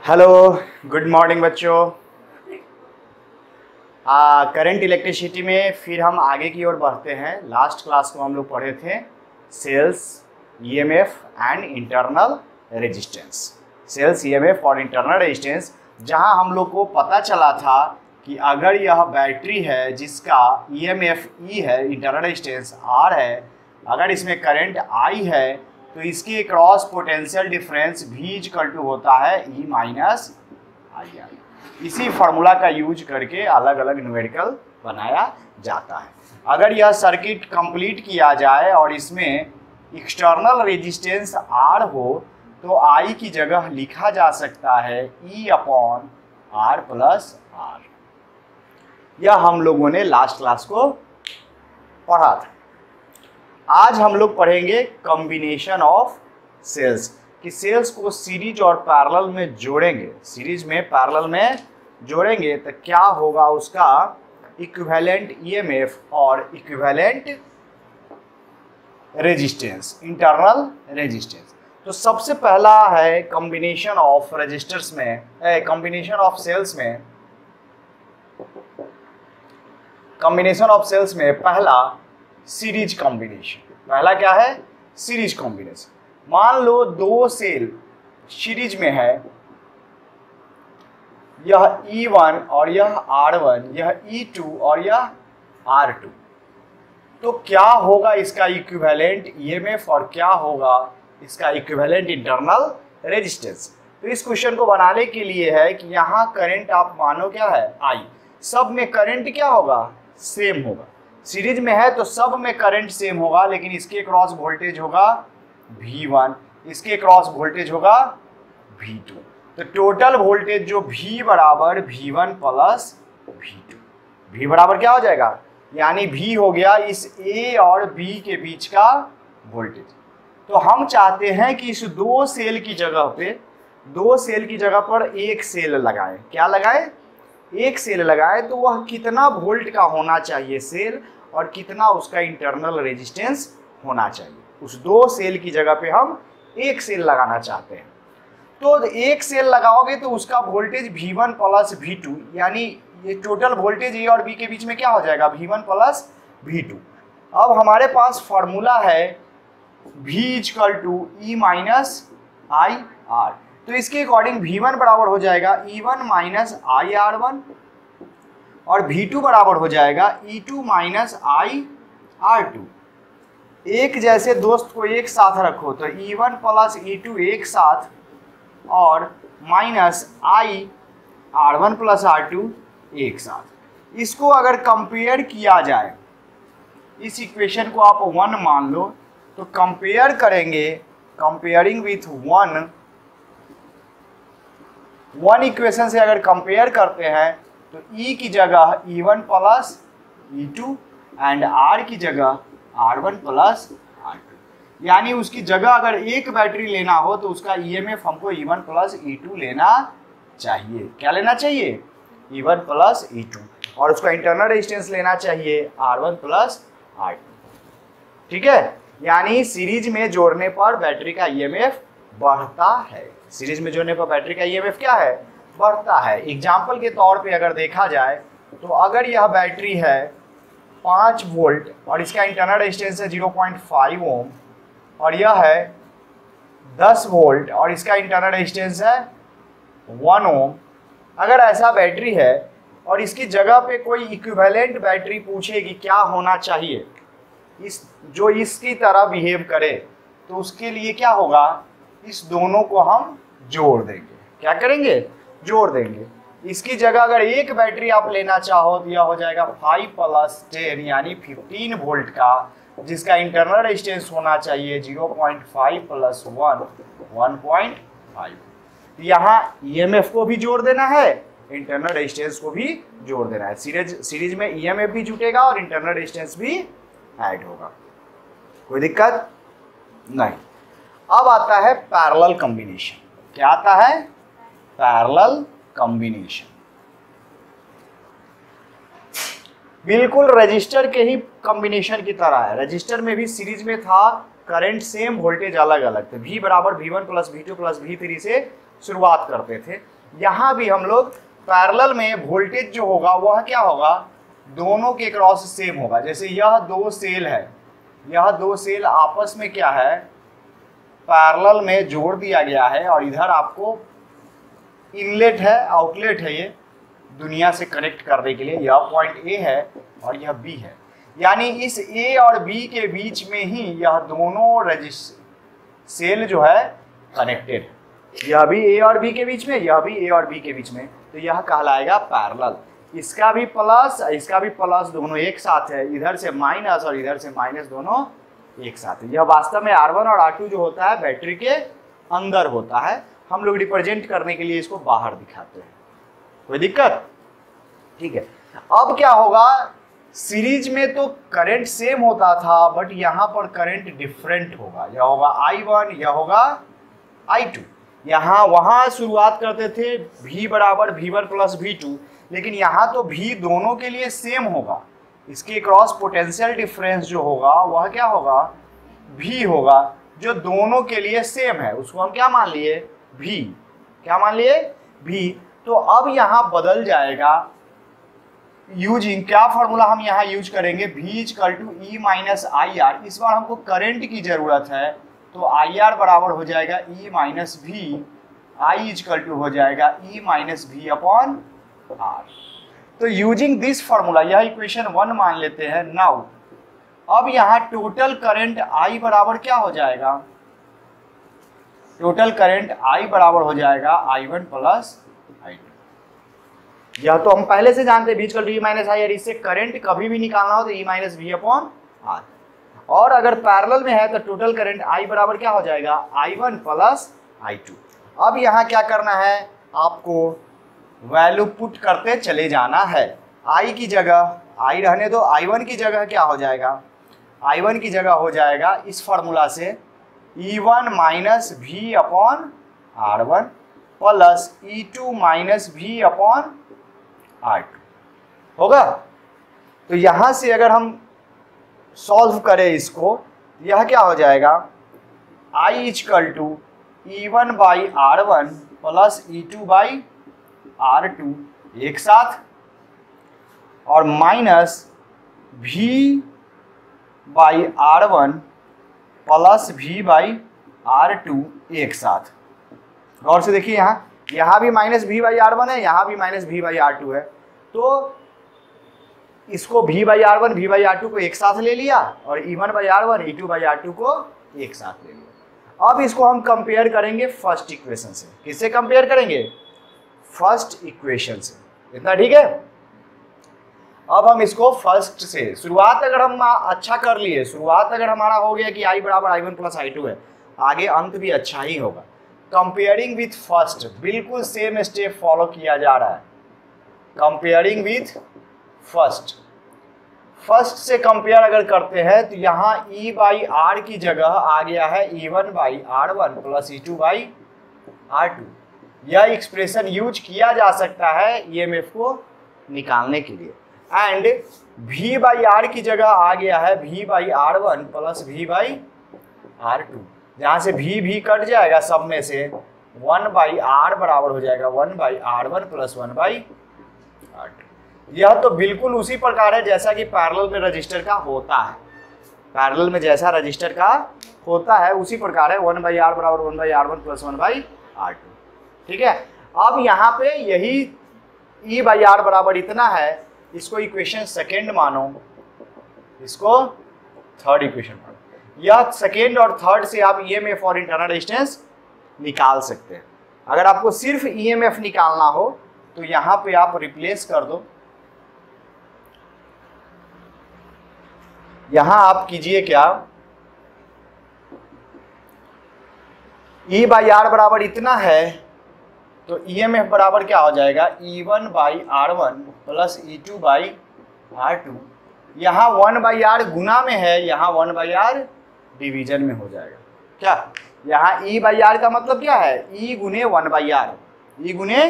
Hello, good morning बच्चों। Current electricity में फिर हम आगे की ओर बढ़ते हैं। लास्ट क्लास को हम लोग पढ़े थे cells, EMF and internal resistance. Cells, EMF और इंटरनल रेजिस्टेंस, जहां हम लोग को पता चला था कि अगर यह बैटरी है जिसका ईएमएफ ई है, इंटरनल रेजिस्टेंस आर है, अगर इसमें करंट आई है तो इसके cross potential difference V equal to होता है E माइनस आई आर। इसी फार्मूला का यूज करके अलग अलग न्यूमेरिकल बनाया जाता है। अगर यह सर्किट कंप्लीट किया जाए और इसमें एक्सटर्नल रेजिस्टेंस R हो तो I की जगह लिखा जा सकता है E upon R plus R। यह हम लोगों ने लास्ट क्लास को पढ़ा था। आज हम लोग पढ़ेंगे कॉम्बिनेशन ऑफ सेल्स, कि सेल्स को सीरीज और पैरेलल में जोड़ेंगे। सीरीज में पैरेलल में जोड़ेंगे तो क्या होगा, उसका इक्विवेलेंट ईएमएफ और इक्विवेलेंट रेजिस्टेंस, इंटरनल रेजिस्टेंस। तो सबसे पहला है कॉम्बिनेशन ऑफ रजिस्टर्स में, कॉम्बिनेशन ऑफ सेल्स में, कॉम्बिनेशन ऑफ सेल्स में पहला सीरीज कॉम्बिनेशन। पहला क्या है? Series combination. मान लो दो सेल सीरीज में है, यह E1 और यह R1, यह E2 और यह R2। तो क्या होगा इसका इक्विवेलेंट ईएमएफ और क्या होगा इसका इक्विवेलेंट इंटरनल रेजिस्टेंस। तो इस क्वेश्चन को बनाने के लिए है कि यहाँ करंट आप मानो क्या है, I। सब में करंट क्या होगा? सेम होगा। सीरीज में है तो सब में करंट सेम होगा, लेकिन इसके क्रॉस वोल्टेज होगा V1, इसके क्रॉस वोल्टेज होगा V2। तो टोटल वोल्टेज जो V बराबर V1 प्लस V2, V बराबर क्या हो जाएगा, यानी V हो गया इस A और B के बीच का वोल्टेज। तो हम चाहते हैं कि इस दो सेल की जगह पर एक सेल लगाएं। क्या लगाएं? एक सेल लगाए तो वह कितना वोल्ट का होना चाहिए सेल, और कितना उसका इंटरनल रेजिस्टेंस होना चाहिए। उस दो सेल की जगह पे हम एक सेल लगाना चाहते हैं। तो एक सेल लगाओगे तो उसका वोल्टेज V1 प्लस V2, यानी ये टोटल वोल्टेज A और B के बीच में क्या हो जाएगा, V1 प्लस V2। अब हमारे पास फॉर्मूला है V equal to E minus I R. तो इसके अकॉर्डिंग V1 बराबर हो जाएगा E1 माइनस आई R1 और V2 बराबर हो जाएगा E2 माइनस आई R2। एक जैसे दोस्त को एक साथ रखो तो E1 प्लस E2 एक साथ और माइनस आई R1 प्लस R2 एक साथ। इसको अगर कंपेयर किया जाए, इस इक्वेशन को आप 1 मान लो, तो कंपेयर करेंगे, कंपेयरिंग विथ 1 इक्वेशन से अगर कंपेयर करते हैं तो E की जगह E1 plus E2 and R की जगह R1 प्लस R2। यानी उसकी जगह अगर एक बैटरी लेना हो तो उसका ईएमएफ हमको E1 प्लस E2 लेना चाहिए। क्या लेना चाहिए? E1 प्लस E2, और उसका इंटरनल रेजिस्टेंस लेना चाहिए R1 प्लस R2। ठीक है, यानी सीरीज में जोड़ने पर बैटरी का ईएमएफ बढ़ता है। सीरीज में जोड़ने पर बैटरी का ईएमएफ क्या है? बढ़ता है। एग्जाम्पल के तौर पे अगर देखा जाए तो अगर यह बैटरी है 5 वोल्ट और इसका इंटरनल रेजिस्टेंस है 0.5 ओम, और यह है 10 वोल्ट और इसका इंटरनल रेजिस्टेंस है 1 ओम। अगर ऐसा बैटरी है और इसकी जगह पे कोई इक्विवेलेंट बैटरी पूछेगी क्या होना चाहिए, जो इसकी तरह बिहेव करे, तो उसके लिए क्या होगा, इस दोनों को हम जोड़ देंगे। क्या करेंगे? जोड़ देंगे। इसकी जगह अगर एक बैटरी आप लेना चाहो तो यह हो जाएगा 5 प्लस 10 यानी 15 वोल्ट का, जिसका इंटरनल रेजिस्टेंस होना चाहिए 0.5 प्लस 1 1.5। यहाँ ईएमएफ को भी जोड़ देना है, इंटरनल रेजिस्टेंस को भी जोड़ देना है। सीरीज में ईएमएफ भी जुटेगा और इंटरनल रेजिस्टेंस भी ऐड होगा। कोई दिक्कत नहीं। अब आता है पैरेलल कॉम्बिनेशन। क्या आता है? Parallel combination. बिल्कुल रजिस्टर के ही कॉम्बिनेशन की तरह है। रजिस्टर में भी सीरीज में था करंट सेम, वोल्टेज अलग अलग थे। V बराबर V1 plus V2 plus V3 से शुरुआत करते थे। यहाँ भी हम लोग पैरेलल में वोल्टेज जो होगा वह क्या होगा, दोनों के क्रॉस सेम होगा। जैसे यह दो सेल है, यह दो सेल आपस में क्या है, पैरेलल में जोड़ दिया गया है, और इधर आपको इनलेट है, आउटलेट है, ये दुनिया से कनेक्ट करने के लिए। यह पॉइंट ए है और यह बी है, यानी इस ए और बी के बीच में ही यह दोनों सेल जो है कनेक्टेड है। यह भी ए और बी के बीच में, यह भी ए और बी के बीच में, तो यह कहलाएगा पैरेलल। इसका भी प्लस, इसका भी प्लस, दोनों एक साथ है। इधर से माइनस और इधर से माइनस, दोनों एक साथ है। यह वास्तव में R1 और R2 जो होता है बैटरी के अंदर होता है। हम लोग रिप्रेजेंट करने के लिए इसको बाहर दिखाते हैं। कोई दिक्कत? ठीक है। अब क्या होगा, सीरीज में तो करंट सेम होता था, बट यहाँ पर करंट डिफरेंट होगा। यह होगा I1, यह होगा I2। यहाँ वहाँ शुरुआत करते थे V बराबर V1 प्लस V2, लेकिन यहाँ तो V दोनों के लिए सेम होगा। इसके क्रॉस पोटेंशियल डिफरेंस जो होगा वह क्या होगा, V होगा, जो दोनों के लिए सेम है। उसको हम क्या मान लिए, V। क्या मान लिए, V। तो अब यहाँ बदल जाएगा, यूजिंग क्या फॉर्मूला हम यहाँ यूज करेंगे, V equal to E minus I R. इस बार हमको करंट की जरूरत है, तो आई आर बराबर हो जाएगा E minus V, I equal to हो जाएगा E minus V upon R. तो यूजिंग दिस फॉर्मूला, यह इक्वेशन 1 मान लेते हैं। नाउ अब यहाँ टोटल करंट I बराबर क्या हो जाएगा, टोटल करंट I बराबर हो जाएगा I1 प्लस I2। यह तो हम पहले से जानते हैं, V equal to E minus I R. इससे करंट कभी भी निकालना हो तो E minus V upon R. और अगर पैरेलल में है तो टोटल करंट I बराबर क्या हो जाएगा, I1 प्लस I2। अब यहाँ क्या करना है, आपको वैल्यू पुट करते चले जाना है। I की जगह I रहने दो, I1 की जगह क्या हो जाएगा, I1 की जगह हो जाएगा इस फॉर्मूला से E1 minus V upon R1 plus E2 minus V upon R2 होगा। तो यहाँ से अगर हम सॉल्व करें इसको, यह क्या हो जाएगा, I equal to E1 by R1 plus E2 by R2 एक साथ, और minus V by R1 plus V by R2 एक साथ। गौर से देखिए, यहाँ भी माइनस V बाई R1 है, यहाँ भी माइनस V बाई R2 है। तो इसको V by R1 V by R2 को एक साथ ले लिया, और E1 by R1 E2 by R2 को एक साथ ले लिया। अब इसको हम कंपेयर करेंगे फर्स्ट इक्वेशन से। किससे कंपेयर करेंगे, फर्स्ट इक्वेशन से। इतना ठीक है। अब हम इसको फर्स्ट से, शुरुआत अगर हम अच्छा कर लिए, शुरुआत अगर हमारा हो गया कि I बराबर I1 प्लस I2 है, आगे अंत भी अच्छा ही होगा। कंपेयरिंग विथ फर्स्ट, बिल्कुल सेम स्टेप फॉलो किया जा रहा है। कंपेयरिंग विथ फर्स्ट, फर्स्ट से कंपेयर अगर करते हैं तो यहाँ E बाई आर की जगह आ गया है E1 by R1 plus E2 by R2। यह एक्सप्रेशन यूज किया जा सकता है EMF को निकालने के लिए। एंड V बाई आर की जगह आ गया है V by R1 plus V by R2। जहाँ से V कट जाएगा सब में से, 1 बाई R बराबर हो जाएगा 1 by R1 plus 1 by R2। यह तो बिल्कुल उसी प्रकार है जैसा कि पैरेलल में रजिस्टर का होता है। पैरेलल में जैसा रजिस्टर का होता है उसी प्रकार है, 1 बाई R बराबर 1 by R1 plus 1 by R2। ठीक है। अब यहाँ पे यही E बाई आर बराबर इतना है, इसको इक्वेशन सेकेंड मानो, इसको थर्ड इक्वेशन मानो। यह सेकेंड और थर्ड से आप EMF और इंटरनल रेजिस्टेंस निकाल सकते हैं। अगर आपको सिर्फ EMF निकालना हो तो यहाँ पे आप रिप्लेस कर दो। यहाँ आप कीजिए क्या, E बाई आर बराबर इतना है, तो EMF बराबर क्या हो जाएगा, E1 by R1 plus E2 by R2। यहाँ 1 बाई आर गुना में है, यहाँ 1 बाई आर डिवीजन में हो जाएगा। क्या यहाँ E बाई आर का मतलब क्या है, E गुने 1 बाई आर, E गुने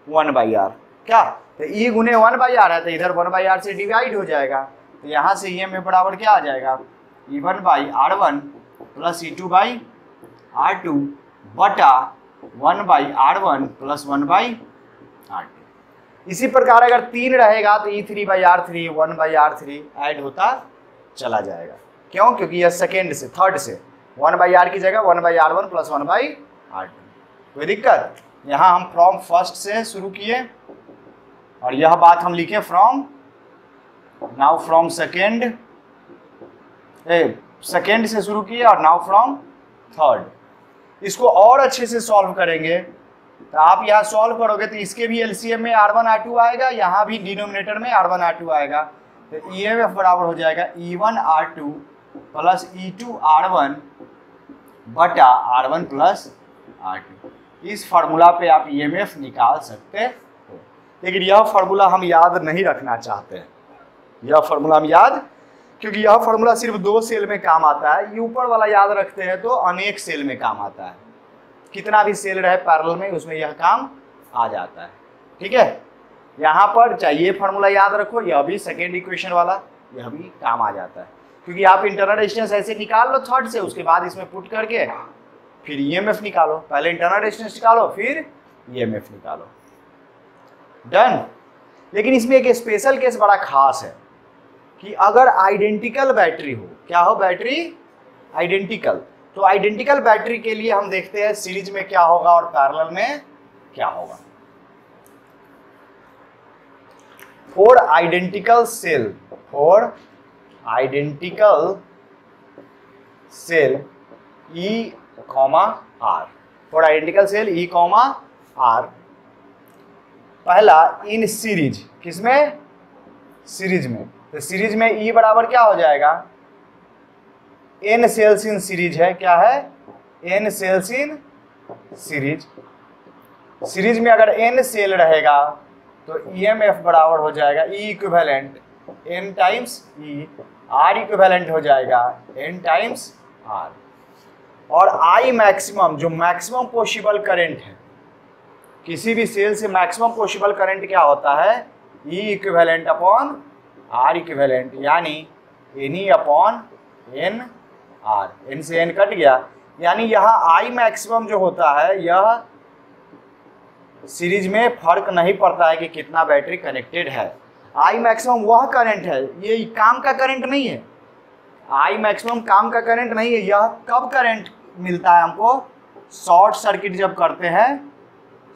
1 बाई आर। क्या, तो E गुने 1 बाई आर है तो इधर 1 बाई आर से डिवाइड हो जाएगा। तो यहाँ से EMF बराबर क्या आ जाएगा, E1 by R1 plus E2 by R2 बटा 1 by R1 plus 1 by R2। इसी प्रकार अगर 3 रहेगा तो E3 by R3 1 by R3 add होता चला जाएगा। क्यों? क्योंकि यह सेकेंड से थर्ड से 1 बाई R की जगह 1 by R1 plus 1 by R2। कोई दिक्कत? यहाँ हम फ्रॉम फर्स्ट से शुरू किए और यह बात हम लिखे फ्रॉम नाउ फ्रॉम सेकेंड से शुरू किए और नाउ फ्रॉम थर्ड। इसको और अच्छे से सॉल्व करेंगे तो आप यहाँ सॉल्व करोगे तो इसके भी एलसीएम में R1 R2 आएगा, यहाँ भी डिनोमिनेटर में R1 R2 आएगा, तो EMF बराबर हो जाएगा E1 R2 plus E2 R1 बटा R1 प्लस R2। इस फार्मूला पे आप EMF निकाल सकते हो, लेकिन यह फार्मूला हम याद नहीं रखना चाहते हैं। यह फार्मूला हम याद, क्योंकि यह फार्मूला सिर्फ 2 सेल में काम आता है। ये ऊपर वाला याद रखते हैं तो अनेक सेल में काम आता है। कितना भी सेल रहे पैरेलल में उसमें यह काम आ जाता है। ठीक है, यहाँ पर चाहिए फार्मूला याद रखो, यह भी सेकेंड इक्वेशन वाला यह भी काम आ जाता है, क्योंकि आप इंटरनल रेजिस्टेंस ऐसे निकाल लो थर्ड से, उसके बाद इसमें पुट करके फिर EMF निकालो। पहले इंटरनल रेजिस्टेंस निकालो फिर EMF निकालो। डन। लेकिन इसमें एक स्पेशल केस बड़ा खास है कि अगर आइडेंटिकल बैटरी हो, क्या हो बैटरी आइडेंटिकल, तो आइडेंटिकल बैटरी के लिए हम देखते हैं सीरीज में क्या होगा और पैरेलल में क्या होगा। For identical cell E, R, for identical cell E, R, पहला इन सीरीज, किसमें? सीरीज में। तो सीरीज में E बराबर क्या हो जाएगा? N सेल्स इन सीरीज है, क्या है? N cells in series. Series में अगर N सेल रहेगा तो EMF बराबर हो जाएगा E equivalent N times E, R equivalent हो जाएगा N टाइम्स R। और I मैक्सिमम, जो मैक्सिमम पॉसिबल करंट है, किसी भी सेल से मैक्सिमम पॉसिबल करंट क्या होता है? E equivalent upon R equivalent, यानी NE upon N R। N से N कट गया, यानी यहाँ I मैक्सिमम जो होता है, यह सीरीज में फर्क नहीं पड़ता है कि कितना बैटरी कनेक्टेड है। I मैक्सिमम वह करंट है, ये काम का करंट नहीं है। I मैक्सिमम काम का करंट नहीं है। यह कब करंट मिलता है हमको? शॉर्ट सर्किट जब करते हैं,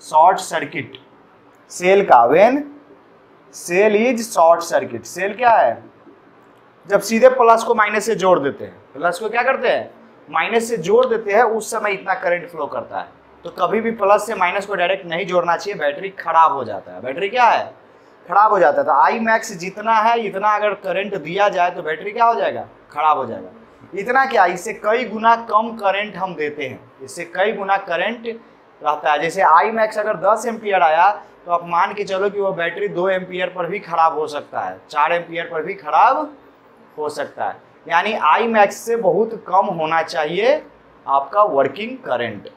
शॉर्ट सर्किट सेल का, when cell is short circuit. Cell क्या है? जब सीधे प्लस को माइनस से जोड़ देते हैं, प्लस को क्या करते हैं? माइनस से जोड़ देते हैं, उस समय इतना करंट फ्लो करता है। तो कभी भी प्लस से माइनस को डायरेक्ट नहीं जोड़ना चाहिए, बैटरी खराब हो जाता है। बैटरी क्या है? खराब हो जाता है। तो आई मैक्स जितना है इतना अगर करंट दिया जाए तो बैटरी क्या हो जाएगा? खराब हो जाएगा। इतना क्या, इससे कई गुना कम करंट हम देते हैं, इससे कई गुना करंट रहता है। जैसे आई मैक्स अगर 10 एम्पियर आया तो आप मान के चलो कि वो बैटरी 2 एम्पियर पर भी खराब हो सकता है, 4 एम्पियर पर भी खराब हो सकता है। यानी आई मैक्स से बहुत कम होना चाहिए आपका वर्किंग करंट।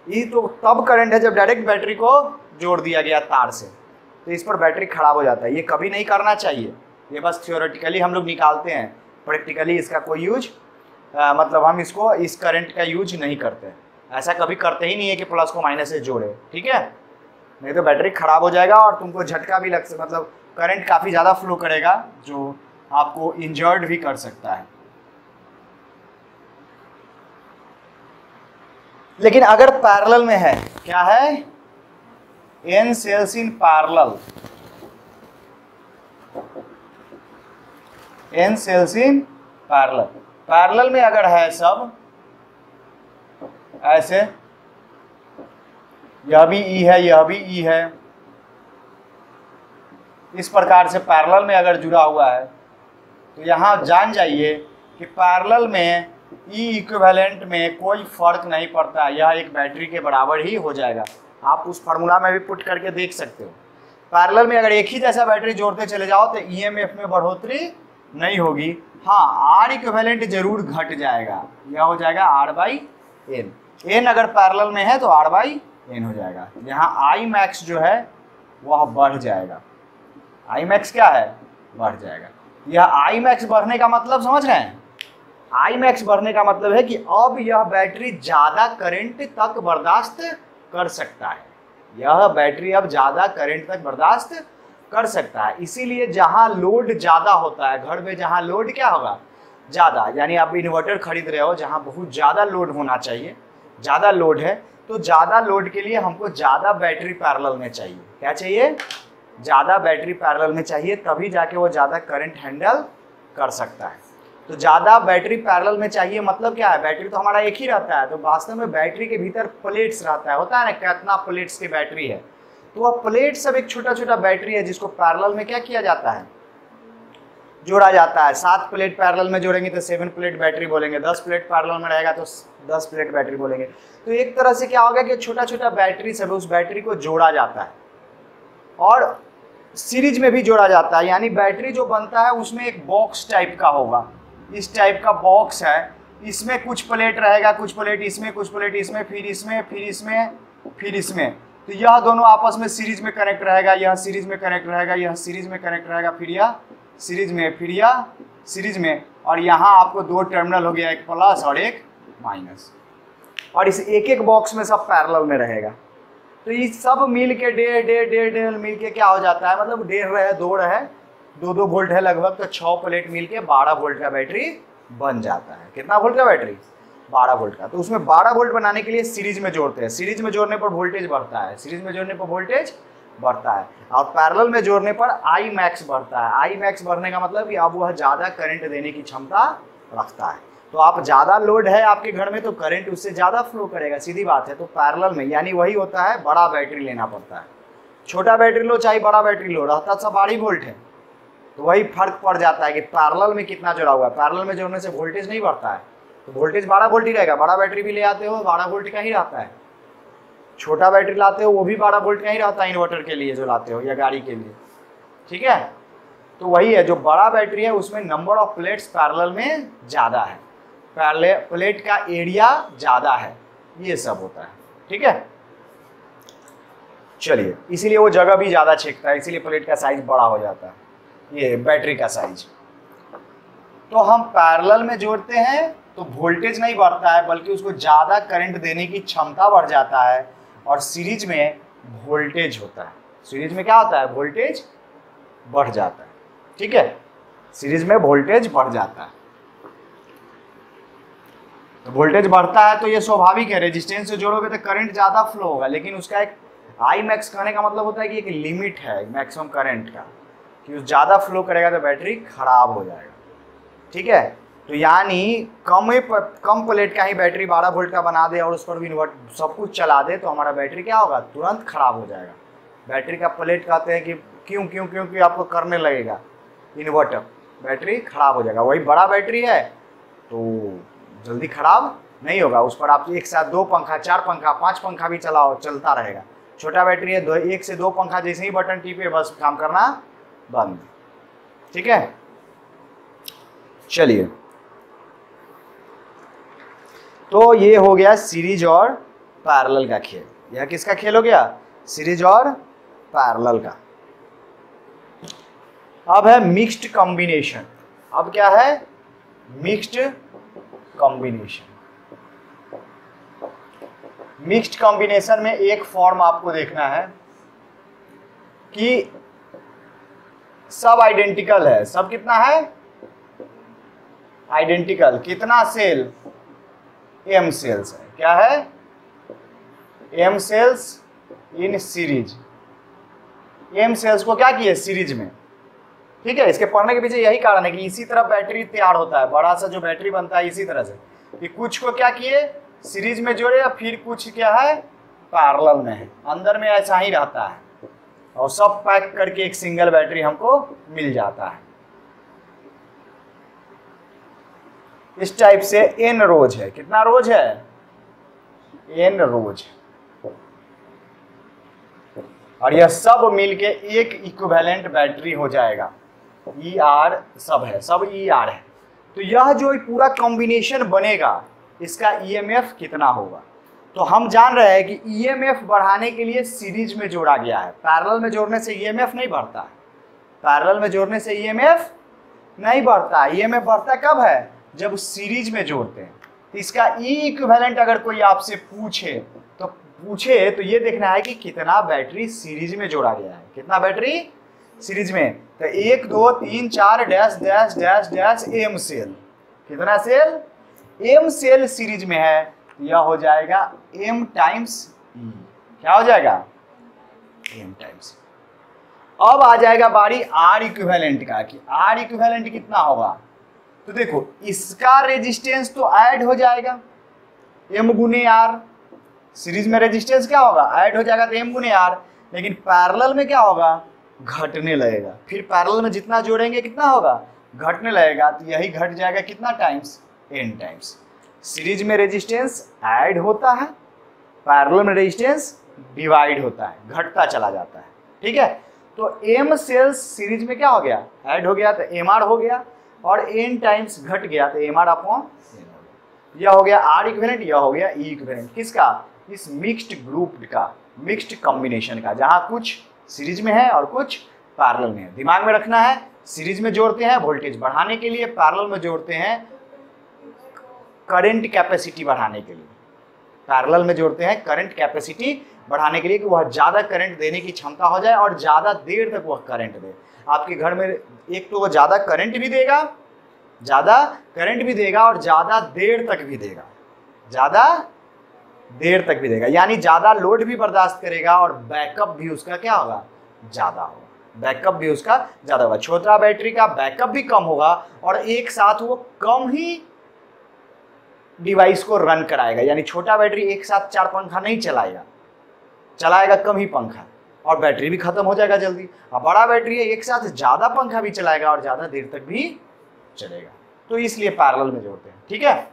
ये तो तब करंट है जब डायरेक्ट बैटरी को जोड़ दिया गया तार से, तो इस पर बैटरी खराब हो जाता है। ये कभी नहीं करना चाहिए, ये बस थ्योरेटिकली हम लोग निकालते हैं, प्रैक्टिकली इसका कोई यूज मतलब हम इसको इस करंट का यूज नहीं करते। ऐसा कभी करते ही नहीं है कि प्लस को माइनस से जोड़े, ठीक है? नहीं तो बैटरी खराब हो जाएगा और तुमको झटका भी लग सकता, मतलब करंट काफ़ी ज़्यादा फ्लो करेगा जो आपको इंजर्ड भी कर सकता है। लेकिन अगर पैरेलल में है, क्या है? n cells in parallel, n cells in parallel. Parallel में अगर है सब ऐसे, यह भी E है, यह भी E है, इस प्रकार से पैरेलल में अगर जुड़ा हुआ है तो यहाँ जान जाइए कि पैरेलल में E इक्विवेलेंट में कोई फर्क नहीं पड़ता, यह एक बैटरी के बराबर ही हो जाएगा। आप उस फार्मूला में भी पुट करके देख सकते हो। पैरेलल में अगर एक ही जैसा बैटरी जोड़ते चले जाओ तो EMF में बढ़ोतरी नहीं होगी। हाँ, R इक्विवेलेंट जरूर घट जाएगा, यह हो जाएगा R/N। N अगर पैरेलल में है तो R/N हो जाएगा। यहाँ I मैक्स जो है वह बढ़ जाएगा। I मैक्स क्या है? बढ़ जाएगा। यह I मैक्स बढ़ने का मतलब समझ रहे हैं? आई मैक्स बढ़ने का मतलब है कि अब यह बैटरी ज्यादा करंट तक बर्दाश्त कर सकता है, यह बैटरी अब ज्यादा करंट तक बर्दाश्त कर सकता है। इसीलिए जहां लोड ज्यादा होता है घर में, जहां लोड क्या होगा ज्यादा, यानी आप इन्वर्टर खरीद रहे हो जहां बहुत ज्यादा लोड होना चाहिए, ज्यादा लोड है, तो ज्यादा लोड के लिए हमको ज्यादा बैटरी पैरेलल में चाहिए। क्या चाहिए? ज्यादा बैटरी पैरेलल में चाहिए, तभी जाके वो ज्यादा करंट हैंडल कर सकता है। तो ज्यादा बैटरी पैरेलल में चाहिए मतलब क्या है? बैटरी तो हमारा एक ही रहता है, तो वास्तव में बैटरी के भीतर प्लेट्स रहता है, होता है ना कितना प्लेट्स की बैटरी है, तो वह प्लेट सब एक छोटा छोटा बैटरी है जिसको पैरेलल में क्या किया जाता है? जोड़ा जाता है। 7 प्लेट पैरेलल में जोड़ेंगे तो 7 प्लेट बैटरी बोलेंगे, 10 प्लेट पैरेलल में रहेगा तो 10 प्लेट बैटरी बोलेंगे। तो एक तरह से क्या होगा कि छोटा छोटा बैटरी सब उस बैटरी को जोड़ा जाता है और सीरीज में भी जोड़ा जाता है, यानी बैटरी जो बनता है उसमें एक बॉक्स टाइप का होगा, इस टाइप का बॉक्स है, इसमें कुछ प्लेट रहेगा, कुछ प्लेट इसमें, कुछ प्लेट इसमें, फिर इसमें, फिर इसमें, फिर इसमें, तो यह दोनों आपस में सीरीज में कनेक्ट रहेगा, यह सीरीज में कनेक्ट रहेगा, यह सीरीज में कनेक्ट रहेगा, फिर यह सीरीज में, फिर यह सीरीज में, और यहाँ आपको 2 टर्मिनल हो गया, एक प्लस और एक माइनस, और इस एक एक बॉक्स में सब पैरेलल में रहेगा। तो ये सब मिल के डेढ़ मिल के क्या हो जाता है, मतलब 1.5 रहे 2 रहे 2 वोल्ट है लगभग, तो 6 प्लेट मिल के 12 वोल्ट का बैटरी बन जाता है। कितना वोल्ट का बैटरी? 12 वोल्ट का। तो उसमें 12 वोल्ट बनाने के लिए सीरीज में जोड़ते हैं, सीरीज में जोड़ने पर वोल्टेज बढ़ता है, सीरीज में जोड़ने पर वोल्टेज बढ़ता है, और पैरेलल में जोड़ने पर आई मैक्स बढ़ता है। आई मैक्स बढ़ने का मतलब कि अब वह ज़्यादा करंट देने की क्षमता रखता है। तो आप ज़्यादा लोड है आपके घर में तो करंट उससे ज़्यादा फ्लो करेगा, सीधी बात है। तो पैरेलल में यानी वही होता है, बड़ा बैटरी लेना पड़ता है। छोटा बैटरी लो चाहे बड़ा बैटरी लो, रहता सब 12 वोल्ट है, तो वही फर्क पड़ जाता है कि पैरेलल में कितना जुड़ा हुआ है। पैरेलल में जोड़ने से वोल्टेज नहीं बढ़ता है, तो वोल्टेज 12 वोल्ट ही रहेगा। बड़ा बैटरी भी ले आते हो 12 वोल्ट का ही रहता है, छोटा बैटरी लाते हो वो भी 12 वोल्ट का ही रहता है, इन्वर्टर के लिए जो लाते हो या गाड़ी के लिए, ठीक है। तो वही है, जो बड़ा बैटरी है उसमें नंबर ऑफ प्लेट्स पैरेलल में ज़्यादा है, प्लेट का एरिया ज़्यादा है, ये सब होता है, ठीक है। चलिए, इसीलिए वो जगह भी ज़्यादा छेकता है, इसीलिए प्लेट का साइज बड़ा हो जाता है, ये बैटरी का साइज। तो हम पैरेलल में जोड़ते हैं तो वोल्टेज नहीं बढ़ता है, बल्कि उसको ज़्यादा करंट देने की क्षमता बढ़ जाता है, और सीरीज में वोल्टेज होता है। सीरीज में क्या होता है? वोल्टेज बढ़ जाता है, ठीक है। सीरीज में वोल्टेज बढ़ जाता है, तो वोल्टेज बढ़ता है तो ये स्वाभाविक है, रेजिस्टेंस से जोड़ोगे तो करंट ज़्यादा फ्लो होगा, लेकिन उसका एक आई मैक्स कहने का मतलब होता है कि एक लिमिट है मैक्सिमम करंट का, कि उस ज़्यादा फ्लो करेगा तो बैटरी खराब हो जाएगा, ठीक है। तो यानी कम प्लेट का ही बैटरी 12 वोल्ट का बना दे और उस पर भी इन्वर्ट सब कुछ चला दे तो हमारा बैटरी क्या होगा? तुरंत खराब हो जाएगा। बैटरी का प्लेट कहते हैं कि क्यों आपको करने लगेगा इन्वर्टर, बैटरी खराब हो जाएगा। वही बड़ा बैटरी है तो जल्दी खराब नहीं होगा, उस पर आप एक साथ 2 पंखा 4 पंखा 5 पंखा भी चलाओ, चलता रहेगा। छोटा बैटरी है, 1 से 2 पंखा जैसे ही बटन टीपे बस काम करना बंद, ठीक है। चलिए, तो ये हो गया सीरीज और पैरेलल का खेल। यह किसका खेल हो गया? सीरीज और पैरेलल का। अब है मिक्स्ड कॉम्बिनेशन। अब क्या है? Mixed combination. मिक्स्ड कॉम्बिनेशन में एक फॉर्म आपको देखना है कि सब आइडेंटिकल है। सब कितना है? आइडेंटिकल। कितना सेल? m सेल्स है। क्या है? m cells in series. m cells को क्या किए? सीरीज में, ठीक है। इसके पढ़ने के पीछे यही कारण है कि इसी तरह बैटरी तैयार होता है, बड़ा सा जो बैटरी बनता है इसी तरह से, कि कुछ को क्या किए? सीरीज में जोड़े, या फिर कुछ क्या है? पैरेलल में है। अंदर में ऐसा ही रहता है और सब पैक करके एक सिंगल बैटरी हमको मिल जाता है। इस टाइप से n रोज है। कितना रोज है? n रोज। और यह सब मिलके एक इक्विवेलेंट बैटरी हो जाएगा। ER सब है, सब ER है। तो यह जो पूरा कॉम्बिनेशन बनेगा इसका EMF कितना होगा? तो हम जान रहे हैं कि EMF बढ़ाने के लिए सीरीज में जोड़ा गया है। पैरेलल में जोड़ने से EMF नहीं बढ़ता है। पैरेलल में जोड़ने से EMF नहीं बढ़ता है। EMF बढ़ता कब है? जब सीरीज में जोड़ते हैं। तो इसका ई इक्विवेलेंट अगर कोई आपसे पूछे तो ये देखना है कि कितना बैटरी सीरीज में जोड़ा गया है, कितना बैटरी सीरीज में। तो 1 2 3 4 dash dash dash dash M cell, कितना सेल, एम सेल सीरीज में है, तो यह हो जाएगा एम टाइम्स ई। क्या हो जाएगा, एम टाइम्स। अब आ जाएगा बारी आर इक्विवेलेंट का, कि आर इक्विवेलेंट कितना होगा। तो देखो इसका रेजिस्टेंस तो ऐड हो जाएगा एम गुने आर, सीरीज में रेजिस्टेंस क्या होगा, ऐड हो जाएगा तो एम गुने आर, लेकिन पैरेलल में क्या होगा, घटने लगेगा। फिर पैरेलल में जितना जोड़ेंगे कितना होगा, घटने लगेगा, तो यही घट जाएगा कितना टाइम्स, एन टाइम्स। सीरीज में रेजिस्टेंस ऐड होता है, पैरेलल में रेजिस्टेंस डिवाइड होता है, घटता चला जाता है। ठीक है, तो एम सेल्स सीरीज में क्या हो गया, ऐड हो गया तो एम आर हो गया, और एन टाइम्स घट गया तो एम आर अपॉन एन हो गया। यह हो गया आर इक्विवेलेंट, यह हो गया ई इक्विवेलेंट। किसका, इस मिक्स्ड ग्रुप का, मिक्स्ड कॉम्बिनेशन का, जहां कुछ सीरीज में है और कुछ पैरेलल में है। दिमाग में रखना है, सीरीज में जोड़ते हैं वोल्टेज बढ़ाने के लिए, पैरेलल में जोड़ते हैं करंट कैपेसिटी बढ़ाने के लिए। पैरेलल में जोड़ते हैं करंट कैपेसिटी बढ़ाने के लिए, कि वह ज्यादा करंट देने की क्षमता हो जाए और ज्यादा देर तक वह करंट दे। आपके घर में एक तो वह ज्यादा करंट भी देगा, ज्यादा करंट भी देगा और ज्यादा देर तक भी देगा, ज्यादा देर तक भी देगा, यानी ज्यादा लोड भी बर्दाश्त करेगा और बैकअप भी उसका क्या होगा, ज्यादा होगा, बैकअप भी उसका ज्यादा होगा। छोटा बैटरी का बैकअप भी कम होगा और एक साथ वो कम ही डिवाइस को रन कराएगा, यानी छोटा बैटरी एक साथ 4 पंखा नहीं चलाएगा, चलाएगा कम ही पंखा और बैटरी भी खत्म हो जाएगा जल्दी। और बड़ा बैटरी है, एक साथ ज्यादा पंखा भी चलाएगा और ज्यादा देर तक भी चलेगा, तो इसलिए पैरेलल में जोड़ते हैं। ठीक है,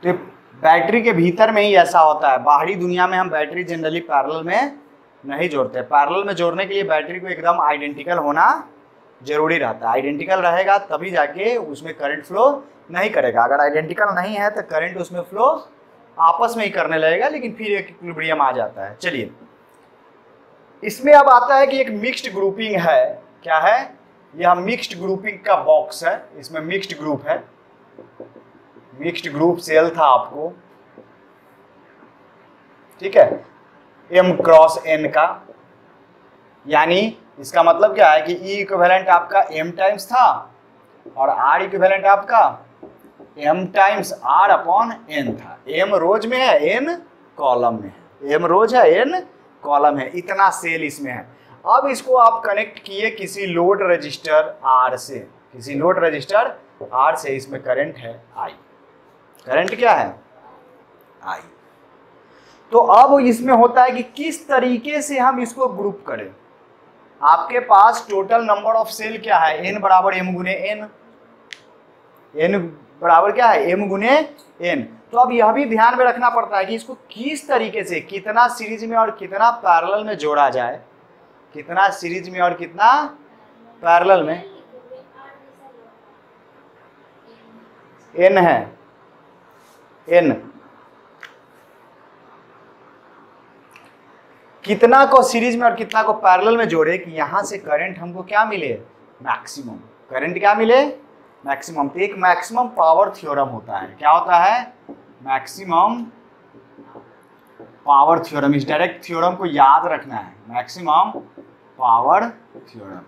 तो बैटरी के भीतर में ही ऐसा होता है, बाहरी दुनिया में हम बैटरी जनरली पैरेलल में नहीं जोड़ते। पैरेलल में जोड़ने के लिए बैटरी को एकदम आइडेंटिकल होना जरूरी रहता है, आइडेंटिकल रहेगा तभी जाके उसमें करंट फ्लो नहीं करेगा। अगर आइडेंटिकल नहीं है तो करंट उसमें फ्लो आपस में ही करने लगेगा, लेकिन फिर एक इक्विलिब्रियम आ जाता है। चलिए, इसमें अब आता है कि एक मिक्स्ड ग्रुपिंग है। क्या है, यह मिक्स्ड ग्रुपिंग का बॉक्स है, इसमें मिक्स्ड ग्रुप है, मिक्स्ड ग्रुप सेल था आपको, ठीक है, m क्रॉस n का, यानी इसका मतलब क्या है कि E इक्विवेलेंट आपका m टाइम्स था और R इक्विवेलेंट आपका m times R upon n था। m रोज में है, n कॉलम में है, m रोज है, n कॉलम है, इतना सेल इसमें है। अब इसको आप कनेक्ट किए किसी लोड रजिस्टर R से, किसी लोड रजिस्टर R से, इसमें करंट है I, करंट क्या है I। तो अब इसमें होता है कि किस तरीके से हम इसको ग्रुप करें। आपके पास टोटल नंबर ऑफ सेल क्या है, n बराबर m गुने n, n बराबर क्या है m गुने n। तो अब यह भी ध्यान में रखना पड़ता है कि इसको किस तरीके से, कितना सीरीज में और कितना पैरेलल में जोड़ा जाए, कितना सीरीज में और कितना पैरेलल में। n है, n कितना को सीरीज में और कितना को पैरेलल में जोड़े कि यहां से करंट हमको क्या मिले, मैक्सिमम करंट क्या मिले, मैक्सिमम। तो एक मैक्सिमम पावर थ्योरम होता है, क्या होता है, मैक्सिमम पावर थ्योरम। इस डायरेक्ट थ्योरम को याद रखना है, maximum power theorem.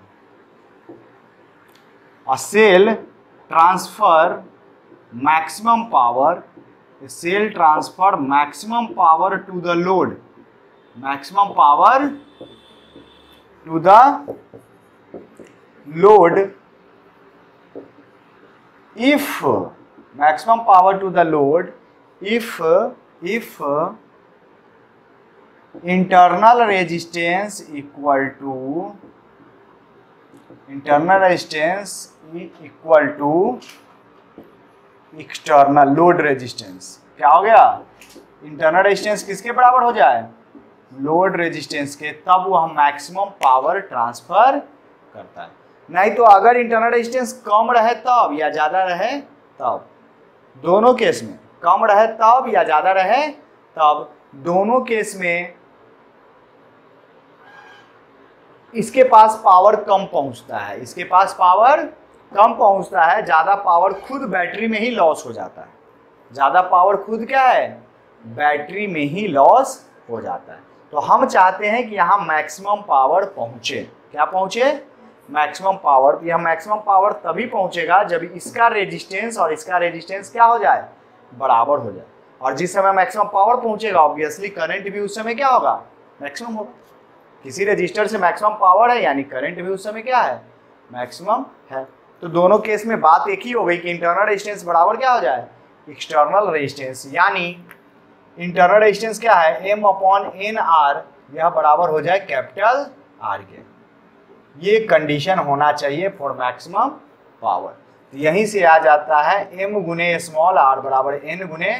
A cell transfer maximum power, cell transfer maximum power to the load, maximum power to the load if maximum power to the load if internal resistance equal to external load resistance। क्या हो गया, internal resistance किसके बराबर हो जाए, load resistance के, तब वो हम मैक्सिमम पावर ट्रांसफर करता है। नहीं तो अगर इंटरनल रेजिस्टेंस कम रहे तब या ज्यादा रहे तब, दोनों केस में कम रहे तब या ज्यादा रहे तब, दोनों केस में इसके पास पावर कम पहुंचता है, इसके पास पावर कम पहुंचता है, ज्यादा पावर खुद बैटरी में ही लॉस हो जाता है, ज्यादा पावर खुद क्या है, बैटरी में ही लॉस हो जाता है। तो हम चाहते हैं कि यहाँ मैक्सिमम पावर पहुंचे, क्या पहुंचे, मैक्सिमम पावर। तो यह मैक्सिमम पावर तभी पहुंचेगा जब इसका रेजिस्टेंस और इसका रेजिस्टेंस क्या हो जाए, बराबर हो जाए। और जिस समय मैक्सिमम पावर पहुंचेगा ऑब्वियसली करंट भी उस समय क्या होगा, मैक्सिमम होगा। किसी रजिस्टर से मैक्सिमम पावर है यानी करंट भी उस समय क्या है, मैक्सिमम है। तो दोनों केस में बात एक ही हो गई कि इंटरनल रेजिस्टेंस बराबर क्या हो जाए, एक्सटर्नल रेजिस्टेंस, यानी इंटरनल रेजिस्टेंस क्या है, M/N/R, यह बराबर हो जाए कैपिटल R के। ये कंडीशन होना चाहिए फॉर मैक्सिमम पावर। तो यहीं से आ जाता है M गुने स्मॉल r बराबर N गुने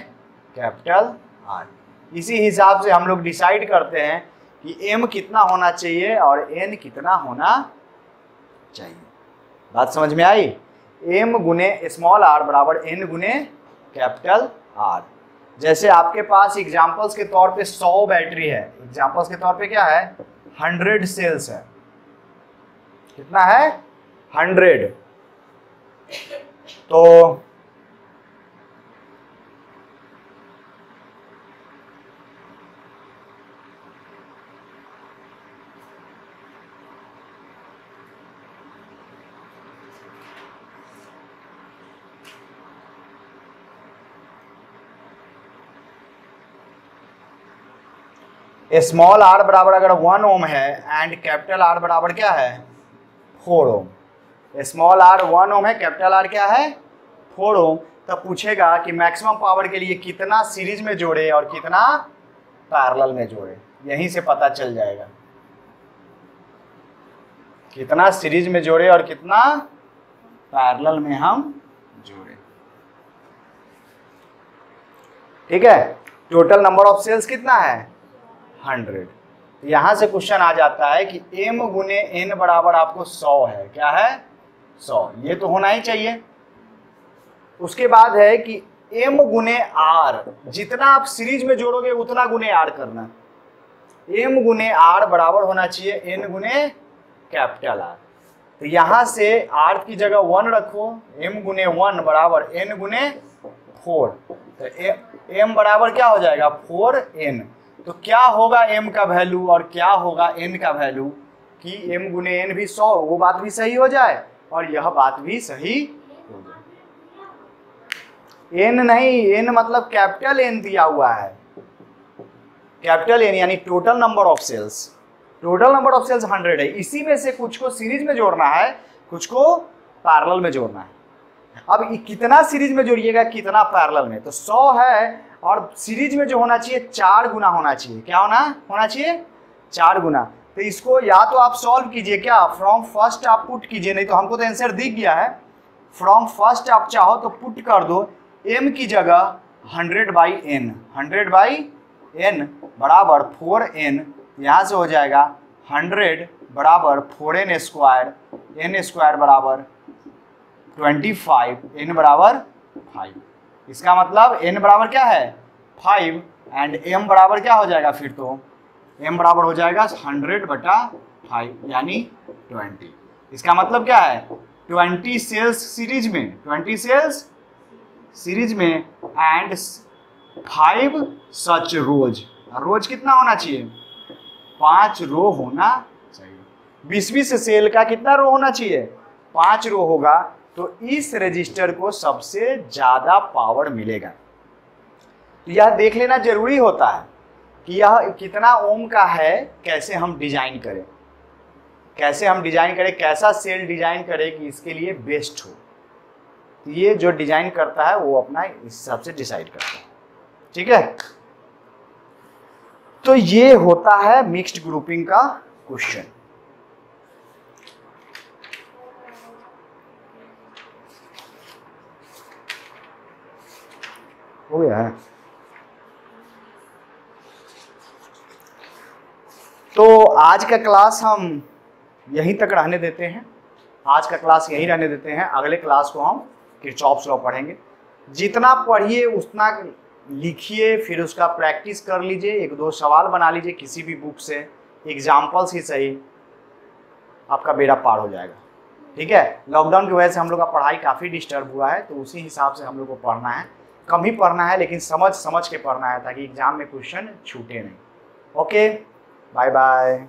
कैपिटल R। इसी हिसाब से हम लोग डिसाइड करते हैं कि M कितना होना चाहिए और N कितना होना चाहिए। बात समझ में आई, M गुने स्मॉल r बराबर N गुने कैपिटल R। जैसे आपके पास एग्जांपल्स के तौर पे 100 बैटरी है, एग्जांपल्स के तौर पे क्या है, 100 सेल्स है, कितना है 100। तो स्मॉल r बराबर अगर 1 ओम है एंड कैपिटल R बराबर क्या है 4 ओम, स्मॉल r 1 ओम है, कैपिटल R क्या है 4 ओम, तब पूछेगा कि मैक्सिमम पावर के लिए कितना सीरीज में जोड़े और कितना पैरेलल में जोड़े। यहीं से पता चल जाएगा कितना सीरीज में जोड़े और कितना पैरेलल में हम जोड़े। ठीक है, टोटल नंबर ऑफ सेल्स कितना है 100। यहां से क्वेश्चन आ जाता है कि M गुने N बराबर आपको 100 है, क्या है 100, ये तो होना ही चाहिए। उसके बाद है कि M गुने R, जितना आप सीरीज में जोड़ोगे उतना गुने R करना, M गुने R बराबर होना चाहिए N गुने कैपिटल R। तो यहां से R की जगह 1 रखो, M गुने 1 बराबर N गुने 4, तो M बराबर क्या हो जाएगा 4N। तो क्या होगा M का वैल्यू और क्या होगा N का वैल्यू, कि M गुने N भी 100, वो बात भी सही हो जाए और यह बात भी सही हो जाए। N नहीं, N मतलब कैपिटल N दिया हुआ है, कैपिटल N यानी total number of cells, total number of cells 100 है। इसी में से कुछ को सीरीज में जोड़ना है, कुछ को पैरेलल में जोड़ना है। अब कितना सीरीज में जोड़िएगा कितना पैरेलल में, तो 100 है और सीरीज में जो होना चाहिए 4 गुना होना चाहिए, क्या होना चाहिए 4 गुना। तो इसको या तो आप सॉल्व कीजिए, क्या फ्रॉम फर्स्ट आप पुट कीजिए, नहीं तो हमको तो आंसर दिख गया है, फ्रॉम फर्स्ट आप चाहो तो पुट कर दो M की जगह 100/N, 100/N बराबर 4N, यहाँ से हो जाएगा 100 बराबर 4N स्क्वायर, N स्क्वायर बराबर 25, N बराबर 5। इसका मतलब N बराबर क्या है 5 एंड M बराबर क्या हो जाएगा, फिर तो M बराबर हो जाएगा 100/5 यानी 20। इसका मतलब क्या है 20 सेल्स सीरीज में, 20 सेल्स सीरीज में एंड 5 सच रोज, रोज कितना होना चाहिए 5 रो होना चाहिए। 20-20 सेल का कितना रो होना चाहिए 5 रो होगा, तो इस रजिस्टर को सबसे ज्यादा पावर मिलेगा। तो यह देख लेना जरूरी होता है कि यह कितना ओम का है, कैसे हम डिजाइन करें, कैसे हम डिजाइन करें, कैसा सेल डिजाइन करें कि इसके लिए बेस्ट हो। तो ये जो डिजाइन करता है वो अपना इस हिसाब से डिसाइड करता है। ठीक है, तो ये होता है मिक्स्ड ग्रुपिंग का क्वेश्चन। हो गया है। तो आज का क्लास हम यहीं तक रहने देते हैं, आज का क्लास यहीं रहने देते हैं। अगले क्लास को हम किरचॉफ्स लॉ पढ़ेंगे। जितना पढ़िए उतना लिखिए, फिर उसका प्रैक्टिस कर लीजिए, एक दो सवाल बना लीजिए किसी भी बुक से, एग्जाम्पल्स ही सही, आपका बेड़ा पार हो जाएगा। ठीक है, लॉकडाउन की वजह से हम लोग का पढ़ाई काफ़ी डिस्टर्ब हुआ है, तो उसी हिसाब से हम लोग को पढ़ना है, कम ही पढ़ना है लेकिन समझ समझ के पढ़ना है ताकि एग्जाम में क्वेश्चन छूटे नहीं। Okay, bye bye.